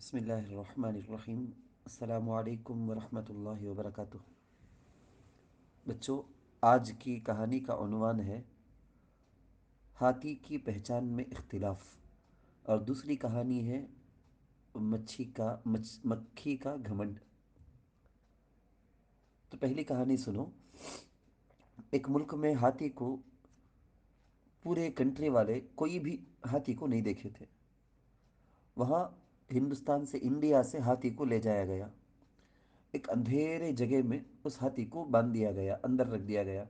بسم اللہ الرحمن الرحیم۔ السلام علیکم ورحمۃ اللہ وبرکاتہ۔ بچوں، آج کی کہانی کا عنوان ہے ہاتھی کی پہچان میں اختلاف، اور دوسری کہانی ہے مکھی کا گھمنڈ۔ تو پہلی کہانی سنو۔ ایک ملک میں ہاتھی کو پورے کنٹری والے کوئی بھی ہاتھی کو نہیں دیکھے تھے۔ وہاں ہندوستان سے، انڈیا سے ہاتھی کو لے جایا گیا۔ ایک اندھیرے جگہ میں اس ہاتھی کو باندھ دیا گیا، اندر رکھ دیا گیا،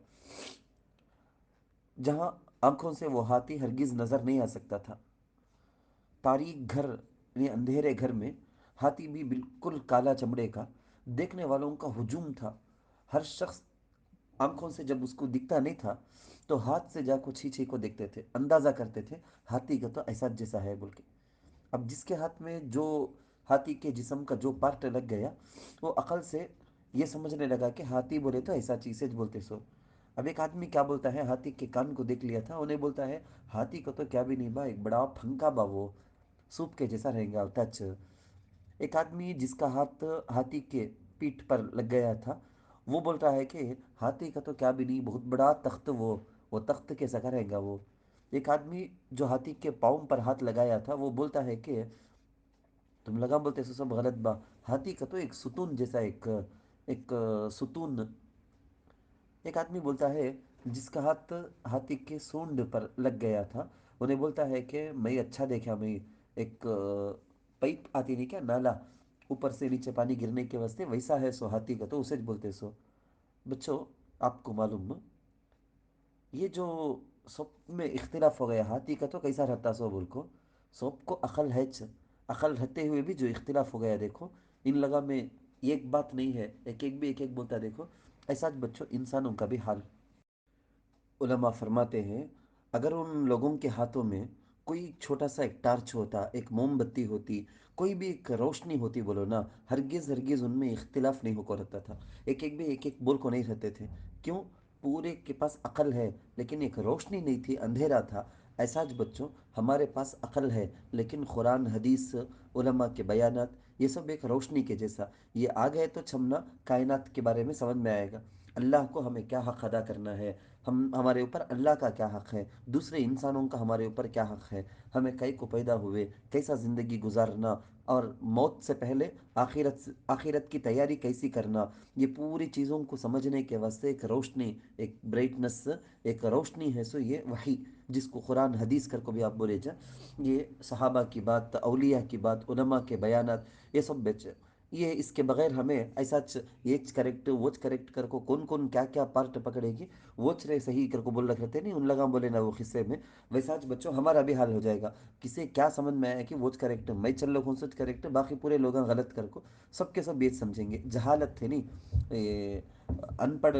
جہاں آنکھوں سے وہ ہاتھی ہرگز نظر نہیں آ سکتا تھا۔ تاریک گھر، یعنی اندھیرے گھر میں ہاتھی بھی بالکل کالا چمڑے کا، دیکھنے والوں کا ہجوم تھا۔ ہر شخص آنکھوں سے جب اس کو دکھتا نہیں تھا تو ہاتھ سے جا کو چھینچے کو دیکھتے تھے، اندازہ کرتے تھے ہاتھی کا تو ایسا جیسا ہے بول کے۔ اب جس کے ہاتھ میں جو ہاتھی کے جسم کا جو پارٹ لگ گیا، وہ عقل سے یہ سمجھنے لگا کہ ہاتھی بولے تو ایسا چیز ہے بولتے سو۔ اب ایک آدمی کیا بولتا ہے، ہاتھی کے کان کو دیکھ لیا تھا، انہیں بولتا ہے ہاتھی کو تو کیا بھی نہیں با، ایک بڑا پھنکا با، وہ سوپ کے جیسا رہیں گا ٹچ۔ ایک آدمی جس کا ہاتھ ہاتھی کے پیٹھ پر لگ گیا تھا، وہ بولتا ہے کہ ہاتھی کا تو کیا بھی نہیں، بہت بڑا تخت، وہ تخت کیسا کا رہے گا وہ۔ ایک آدمی جو ہاتھی کے پاؤں پر ہاتھ لگایا تھا، وہ بولتا ہے کہ تم لگا بولتے سو سب غلط با، ہاتھی کا تو ایک ستون جیسا، ایک ستون۔ ایک آدمی بولتا ہے جس کا ہاتھ ہاتھی کے سونڈ پر لگ گیا تھا، انہیں بولتا ہے کہ میں اچھا دیکھا، میں ایک پائپ آتی نہیں کیا، نالا، اوپر سے نیچے پانی گرنے کے واسطے، ویسا ہے سو ہاتھی کا تو اسے بولتے سو۔ بچوں، آپ کو معلوم یہ جو سب میں اختلاف ہو گیا، ہاتھی کا تو کیسا رہتا سو بول کو، سب کو عقل ہے عقل رہتے ہوئے بھی جو اختلاف ہو گیا دیکھو، ان لگا میں ایک بات نہیں ہے، ایک ایک بھی ایک ایک بولتا دیکھو۔ ایسا بچوں انسانوں کا بھی حال۔ علماء فرماتے ہیں اگر ان لوگوں کے ہاتھوں میں کوئی چھوٹا سا ایک ٹارچ ہوتا، ایک موم بتی ہوتی، کوئی بھی ایک روشنی ہوتی بولو نا، ہرگز ہرگز ان میں اختلاف نہیں ہو کو رہتا تھا، ایک ایک بھی ایک ایک بول کو نہیں رہتے تھے۔ کیوں؟ پورے کے پاس عقل ہے لیکن ایک روشنی نہیں تھی، اندھیرا تھا۔ ایسا بچوں ہمارے پاس عقل ہے لیکن قرآن حدیث علماء کے بیانات یہ سب ایک روشنی کے جیسا، یہ آ گئے تو چھمنا کائنات کے بارے میں سمجھ میں آئے گا، اللہ کو ہمیں کیا حق ادا کرنا ہے، ہمارے اوپر اللہ کا کیا حق ہے، دوسرے انسانوں کا ہمارے اوپر کیا حق ہے، ہمیں کئی کو پیدا ہوئے کیسا زندگی گزارنا، اور موت سے پہلے آخرت کی تیاری کیسی کرنا، یہ پوری چیزوں کو سمجھنے کے واسطے ایک روشنی، ایک برائٹنس، ایک روشنی ہے سو یہ وحی، جس کو قرآن حدیث کر کو بھی آپ بولے جا، یہ صحابہ کی بات، اولیاء کی بات، علماء کے بیانات، یہ سب بچ، یہ اس کے بغیر ہمیں ایسا یہ کریکٹ وہ کریکٹ کر کو کون کون کیا کیا پارٹ پکڑے گی، وہ رے صحیح کر کو بول رکھتے نہیں، ان لگا بولے نا وہ قصے میں، ویسا آج بچوں ہمارا بھی حال ہو جائے گا۔ کسے کیا سمجھ میں آیا کہ وہ کریکٹ میں چل لوگوں سوچ کریکٹ، باقی پورے لوگ غلط کر کو سب کے سب یہ سمجھیں گے، جہالت تھے نہیں، ان پڑھ،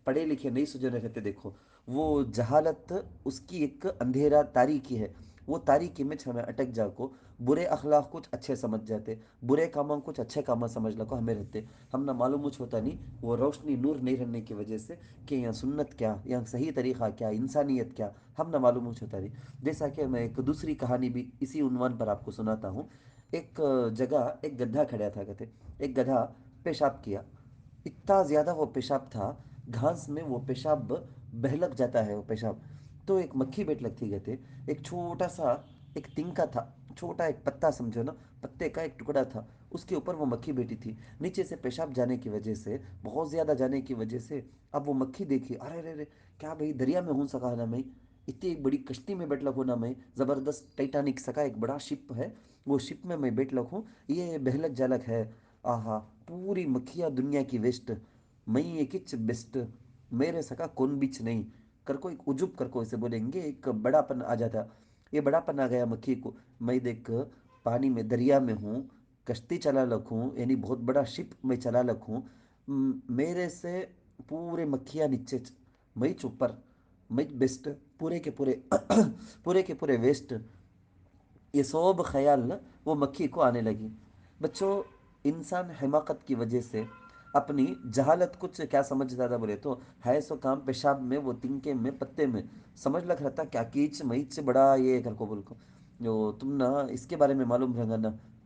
پڑھے لکھے نہیں سجنے رہتے دیکھو، وہ جہالت اس کی ایک اندھیرا تاریکی ہے، وہ تاریکی میں ہمیں اٹک جا کو، برے اخلاق کچھ اچھے سمجھ جاتے، برے کاموں کچھ اچھے کاموں سمجھ لگو ہمیں رہتے، ہم نہ معلوم کچھ ہوتا نہیں، وہ روشنی نور نہیں رہنے کی وجہ سے کہ یہاں سنت کیا، یہاں صحیح طریقہ کیا، انسانیت کیا، ہم نہ معلوم کچھ ہوتا نہیں۔ جیسا کہ میں ایک دوسری کہانی بھی اسی عنوان پر آپ کو سناتا ہوں۔ ایک جگہ ایک گدھا کھڑا تھا، کہتے ایک گدھا پیشاب کیا، اتنا زیادہ وہ پیشاب تھا، گھاس میں وہ پیشاب بہلک جاتا ہے وہ پیشاب، تو ایک مکھی بیٹھ لگتی گئے تھے، ایک چھوٹا سا ایک تنکا تھا، چھوٹا ایک پتا سمجھو نا، پتے کا ایک ٹکڑا تھا، اس کے اوپر وہ مکھی بیٹھی تھی، نیچے سے پیشاب جانے کی وجہ سے، بہت زیادہ جانے کی وجہ سے، اب وہ مکھی دیکھی، ارے رے رے، کیا بھئی دریا میں ہوں سکا نا میں، اتنی ایک بڑی کشتی میں بیٹھ لگوں نا میں، زبردست ٹائٹانک سکا ایک بڑا شپ ہے، وہ شپ میں بیٹھ لگوں، یہ بہلک جالک ہے، آہا، پوری مکھیاں دنیا کی ویسٹ، میں یہ کچھ بیسٹ، میرے سکا کون بچ نہیں، کر کو ایک عجب کر کو اسے بولیں گے، ایک بڑا پن آ جاتا، یہ بڑا پن آ گیا مکھی کو، میں دیکھ پانی میں دریا میں ہوں، کشتی چلا لکھوں، یعنی بہت بڑا شپ میں چلا لکھوں، میرے سے پورے مکھیاں نیچے میں چوپر، میں بیسٹ، پورے کے پورے پورے کے پورے ویسٹ، یہ سب خیال نا وہ مکھی کو آنے لگی۔ بچوں، انسان حماقت کی وجہ سے اپنی جہالت کچھ کیا سمجھ زیادہ بولے تو ہے سو کام پیشاب میں، وہ تنکے میں، پتے میں سمجھ لگ رہتا کیا کیچ میچ بڑا یہ کر کو بول کو، جو تم نا اس کے بارے میں معلوم رہنا نا،